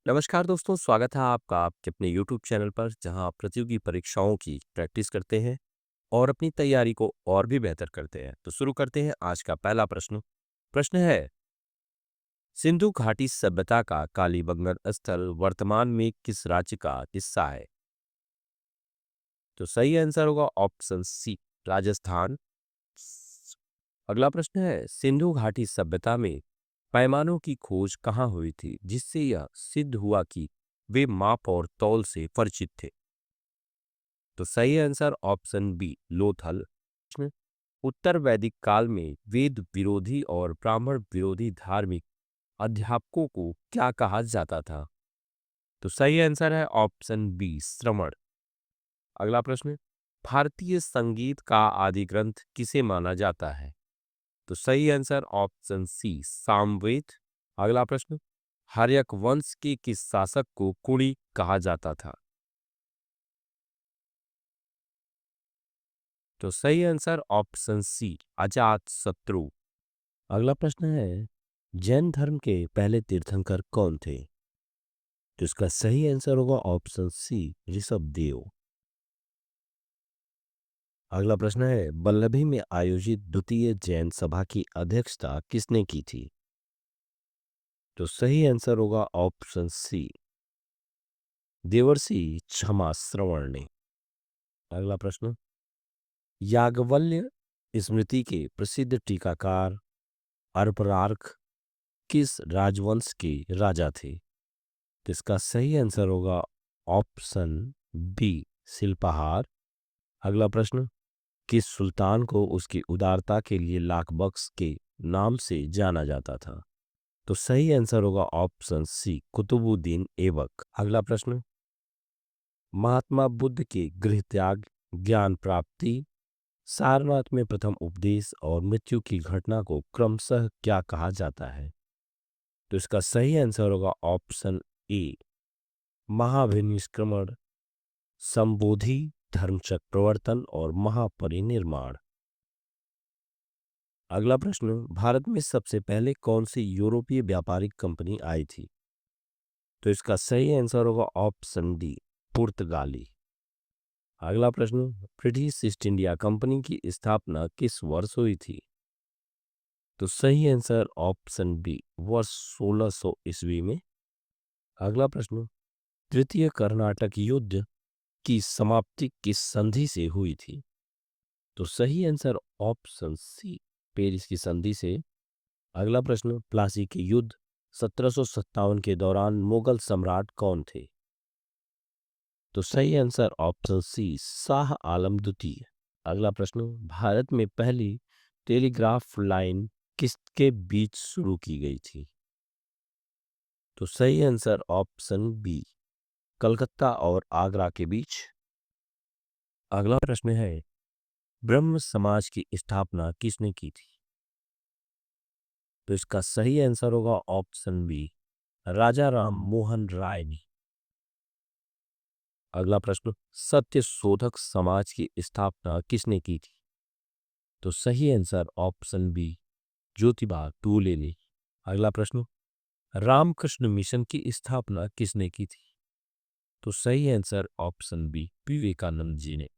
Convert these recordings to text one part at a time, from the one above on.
नमस्कार दोस्तों, स्वागत है आपका आपके अपने YouTube चैनल पर जहां आप प्रतियोगी परीक्षाओं की प्रैक्टिस करते हैं और अपनी तैयारी को और भी बेहतर करते हैं। तो शुरू करते हैं आज का पहला प्रश्न। प्रश्न है, सिंधु घाटी सभ्यता का कालीबंगन स्थल वर्तमान में किस राज्य का हिस्सा है? तो सही आंसर होगा ऑप्शन सी, राजस्थान। अगला प्रश्न है, सिंधु घाटी सभ्यता में पैमानों की खोज कहाँ हुई थी जिससे यह सिद्ध हुआ कि वे माप और तौल से परिचित थे? तो सही आंसर ऑप्शन बी, लोथल। प्रश्न, उत्तर वैदिक काल में वेद विरोधी और ब्राह्मण विरोधी धार्मिक अध्यापकों को क्या कहा जाता था? तो सही आंसर है ऑप्शन बी, श्रमण। अगला प्रश्न, भारतीय संगीत का आदि ग्रंथ किसे माना जाता है? तो सही आंसर ऑप्शन सी, सामवेद। अगला प्रश्न, हर्यक वंश के किस शासक को कुली कहा जाता था? तो सही आंसर ऑप्शन सी, अजात शत्रु। अगला प्रश्न है, जैन धर्म के पहले तीर्थंकर कौन थे? तो इसका सही आंसर होगा ऑप्शन सी, ऋषभ देव। अगला प्रश्न है, वल्लभी में आयोजित द्वितीय जैन सभा की अध्यक्षता किसने की थी? तो सही आंसर होगा ऑप्शन सी, देवर्षि क्षमा श्रवण ने। अगला प्रश्न, याज्ञवल्क्य स्मृति के प्रसिद्ध टीकाकार अर्परार्क किस राजवंश के राजा थे? तो इसका सही आंसर होगा ऑप्शन बी, सिलपहार। अगला प्रश्न, किस सुल्तान को उसकी उदारता के लिए लाख बख्श के नाम से जाना जाता था? तो सही आंसर होगा ऑप्शन सी, कुतुबुद्दीन ऐबक। अगला प्रश्न, महात्मा बुद्ध के गृह त्याग, ज्ञान प्राप्ति, सारनाथ में प्रथम उपदेश और मृत्यु की घटना को क्रमशः क्या कहा जाता है? तो इसका सही आंसर होगा ऑप्शन ए, महाभिनिष्क्रमण, संबोधि, धर्मचक्र प्रवर्तन और महापरिनिर्माण। अगला प्रश्न, भारत में सबसे पहले कौन सी यूरोपीय व्यापारिक कंपनी आई थी? तो इसका सही आंसर होगा ऑप्शन डी, पुर्तगाली। अगला प्रश्न, ब्रिटिश ईस्ट इंडिया कंपनी की स्थापना किस वर्ष हुई थी? तो सही आंसर ऑप्शन बी, वर्ष 1600 ईस्वी में। अगला प्रश्न, तृतीय कर्नाटक युद्ध की समाप्ति किस संधि से हुई थी? तो सही आंसर ऑप्शन सी, पेरिस की संधि से। अगला प्रश्न, प्लासी के युद्ध 1757 के दौरान मुगल सम्राट कौन थे? तो सही आंसर ऑप्शन सी, शाह आलम द्वितीय। अगला प्रश्न, भारत में पहली टेलीग्राफ लाइन किसके बीच शुरू की गई थी? तो सही आंसर ऑप्शन बी, कलकत्ता और आगरा के बीच। अगला प्रश्न है, ब्रह्म समाज की स्थापना किसने की थी? तो इसका सही आंसर होगा ऑप्शन बी, राजा राम मोहन राय ने। अगला प्रश्न, सत्य शोधक समाज की स्थापना किसने की थी? तो सही answer option B, Jyotiba Phule ने। अगला प्रश्न, रामकृष्ण मिशन की स्थापना किसने की थी? तो सही answer option B, Vivekananda ji ने।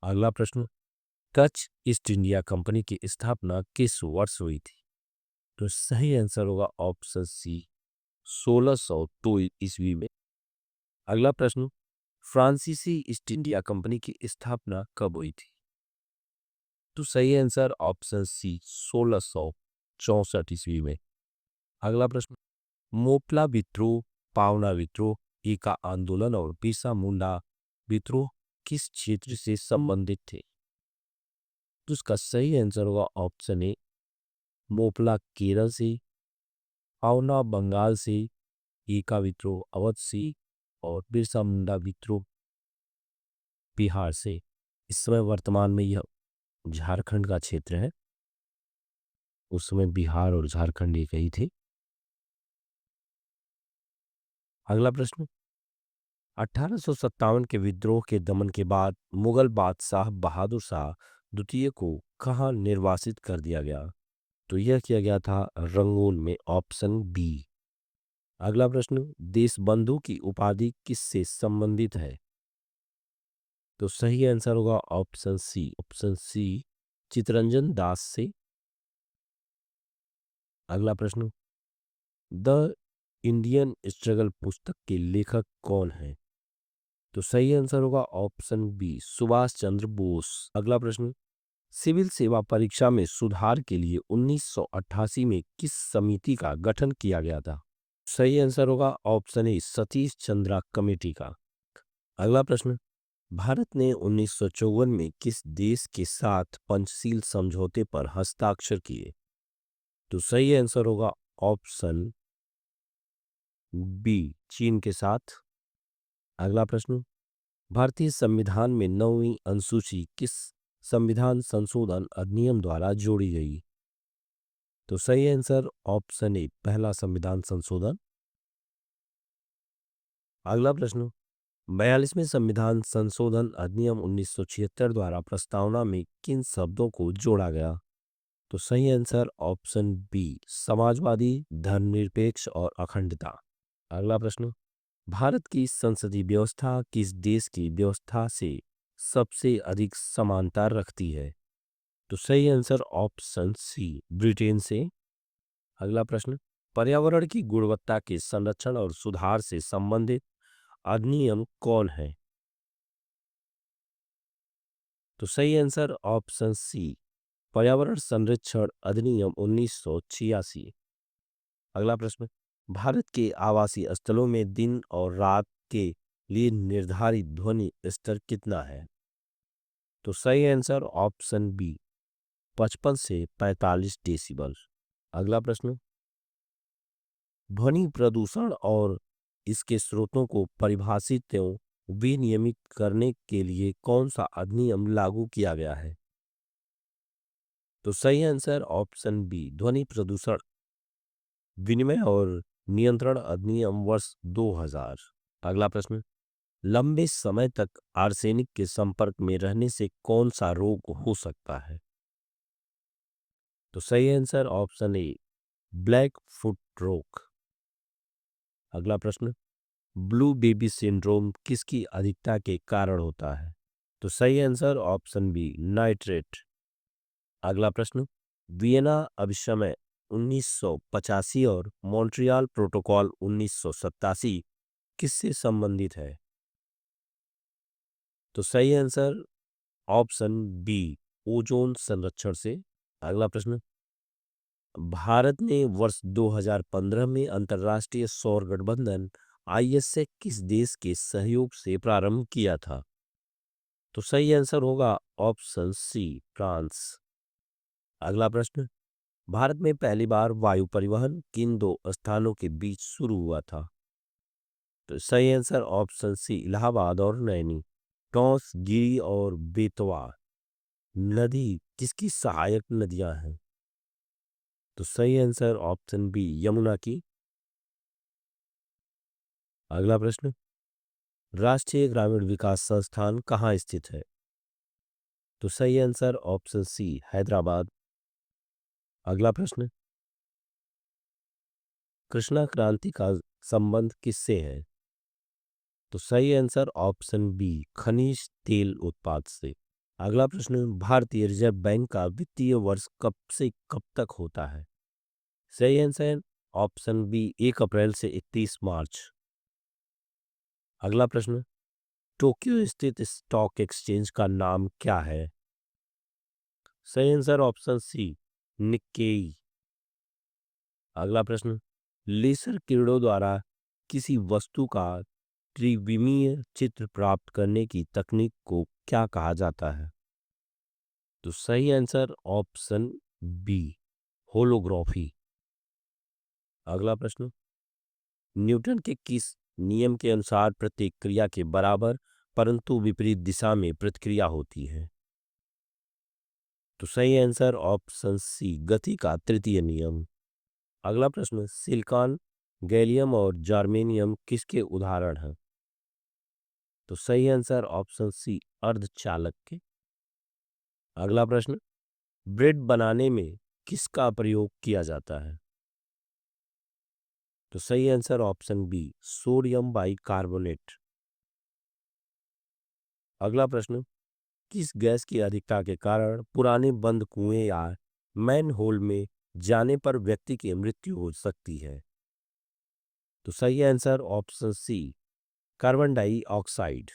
अगला प्रश्न, डच ईस्ट इंडिया कंपनी की स्थापना किस वर्ष हुई थी? तो सही आंसर होगा ऑप्शन सी, 1602 ईस्वी में। अगला प्रश्न, फ्रांसीसी ईस्ट इंडिया कंपनी की स्थापना कब हुई थी? तो सही आंसर ऑप्शन सी, 1664 ईस्वी में। अगला प्रश्न, मोपला विद्रोह, पावना विद्रोह, ईका आंदोलन और बिरसा मुंडा विद्रोह किस क्षेत्र से संबंधित थे? तो इसका सही आंसर होगा ऑप्शन ए, मोपला केरल से, पावना बंगाल से, ईका विद्रोह अवध से और बिरसा मुंडा विद्रोह बिहार से। इस समय वर्तमान में यह झारखंड का क्षेत्र है। उस समय बिहार और झारखंड एक ही थे। अगला प्रश्न, 1857 के विद्रोह के दमन के बाद मुगल बादशाह बहादुर शाह द्वितीय को कहाँ निर्वासित कर दिया गया? तो यह किया गया था रंगून में, ऑप्शन बी। अगला प्रश्न, देशबंधु की उपाधि किससे संबंधित है? तो सही आंसर होगा option C. Option C, Chittaranjan Das से। अगला प्रश्न, द इंडियन स्ट्रगल पुस्तक के लेखक कौन है? तो सही आंसर होगा ऑप्शन बी, सुभाष चंद्र बोस। अगला प्रश्न, सिविल सेवा परीक्षा में सुधार के लिए 1988 में किस समिति का गठन किया गया था? सही आंसर होगा option A, Satish Chandra committee का। अगला प्रश्न, भारत ने 1954 में किस देश के साथ पंचशील समझौते पर हस्ताक्षर किए? तो सही आंसर होगा ऑप्शन बी, चीन के साथ। अगला प्रश्न, भारतीय संविधान में 9वीं अनुसूची किस संविधान संशोधन अधिनियम द्वारा जोड़ी गई? तो सही आंसर ऑप्शन ए, पहला संविधान संशोधन। अगला प्रश्न, 42वें संविधान संशोधन अधिनियम 1976 द्वारा प्रस्तावना में किन शब्दों को जोड़ा गया? तो सही आंसर ऑप्शन बी, समाजवादी, धर्मनिरपेक्ष और अखंडता। अगला प्रश्न, भारत की संसदीय व्यवस्था किस देश की व्यवस्था से सबसे अधिक समानता रखती है? तो सही आंसर ऑप्शन सी, ब्रिटेन से। अगला प्रश्न, पर्यावरण की गुणवत्ता के संरक्षण और सुधार से संबंधित अधिनियम कौन है? तो सही आंसर ऑप्शन सी, पर्यावरण संरक्षण अधिनियम 1986। अगला प्रश्न, भारत के आवासीय स्थलों में दिन और रात के लिए निर्धारित ध्वनि स्तर कितना है? तो सही आंसर ऑप्शन बी, 55 से 45 डेसिबल। अगला प्रश्न, ध्वनि प्रदूषण और इसके स्रोतों को परिभाषित एवं विनियमित करने के लिए कौन सा अधिनियम लागू किया गया है? तो सही आंसर ऑप्शन बी, ध्वनि प्रदूषण विनिमय और नियंत्रण अधिनियम वर्ष 2000। अगला प्रश्न, लंबे समय तक आर्सेनिक के संपर्क में रहने से कौन सा रोग हो सकता है? तो सही answer option A, black foot रोग। अगला प्रश्न, ब्लू बेबी सिंड्रोम किसकी अधिकता के कारण होता है? तो सही आंसर ऑप्शन बी, नाइट्रेट। अगला प्रश्न, वियना अभिसमय 1985 और मॉन्ट्रियल प्रोटोकॉल 1987 किससे संबंधित है? तो सही आंसर ऑप्शन बी, ओजोन संरक्षण से। अगला प्रश्न, भारत ने वर्ष 2015 में अंतर्राष्ट्रीय सौर गठबंधन आईएसए किस देश के सहयोग से प्रारंभ किया था? तो सही आंसर होगा ऑप्शन सी, फ्रांस। अगला प्रश्न, भारत में पहली बार वायु परिवहन किन दो स्थानों के बीच शुरू हुआ था? तो सही आंसर ऑप्शन सी, इलाहाबाद और नैनी। टॉस, गिरी और बेतवा नदी किसकी सहायक नदियां हैं? तो सही आंसर ऑप्शन बी, यमुना की। अगला प्रश्न, राष्ट्रीय ग्रामीण विकास संस्थान कहाँ स्थित है? तो सही आंसर ऑप्शन सी, हैदराबाद। अगला प्रश्न, कृष्णा क्रांति का संबंध किससे है? तो सही आंसर ऑप्शन बी, खनिज तेल उत्पाद से। अगला प्रश्न, भारतीय रिजर्व बैंक का वित्तीय वर्ष कब से कब तक होता है? सही आंसर ऑप्शन बी, 1 अप्रैल से 31 मार्च। अगला प्रश्न, टोक्यो स्थित स्टॉक एक्सचेंज का नाम क्या है? सही आंसर ऑप्शन सी, निक्केई। अगला प्रश्न, लेजर किरणों द्वारा किसी वस्तु का त्रिविमीय चित्र प्राप्त करने की तकनीक को क्या कहा जाता है? तो सही आंसर ऑप्शन बी, होलोग्राफी। अगला प्रश्न, न्यूटन के किस नियम के अनुसार प्रत्येक क्रिया के बराबर परंतु विपरीत दिशा में प्रतिक्रिया होती है? तो सही आंसर ऑप्शन सी, गति का तृतीय नियम। अगला प्रश्न, सिलिकॉन, गैलियम और जर्मेनियम किसके उदाहरण हैं? तो सही आंसर ऑप्शन सी, अर्धचालक के। अगला प्रश्न, ब्रेड बनाने में किसका प्रयोग किया जाता है? तो सही answer option B sodium bicarbonate. अगला प्रश्न, किस गैस की अधिकता के कारण पुराने बंद कुएं या मैन होल में जाने पर व्यक्ति की मृत्यु हो सकती है? तो सही answer option C carbon dioxide.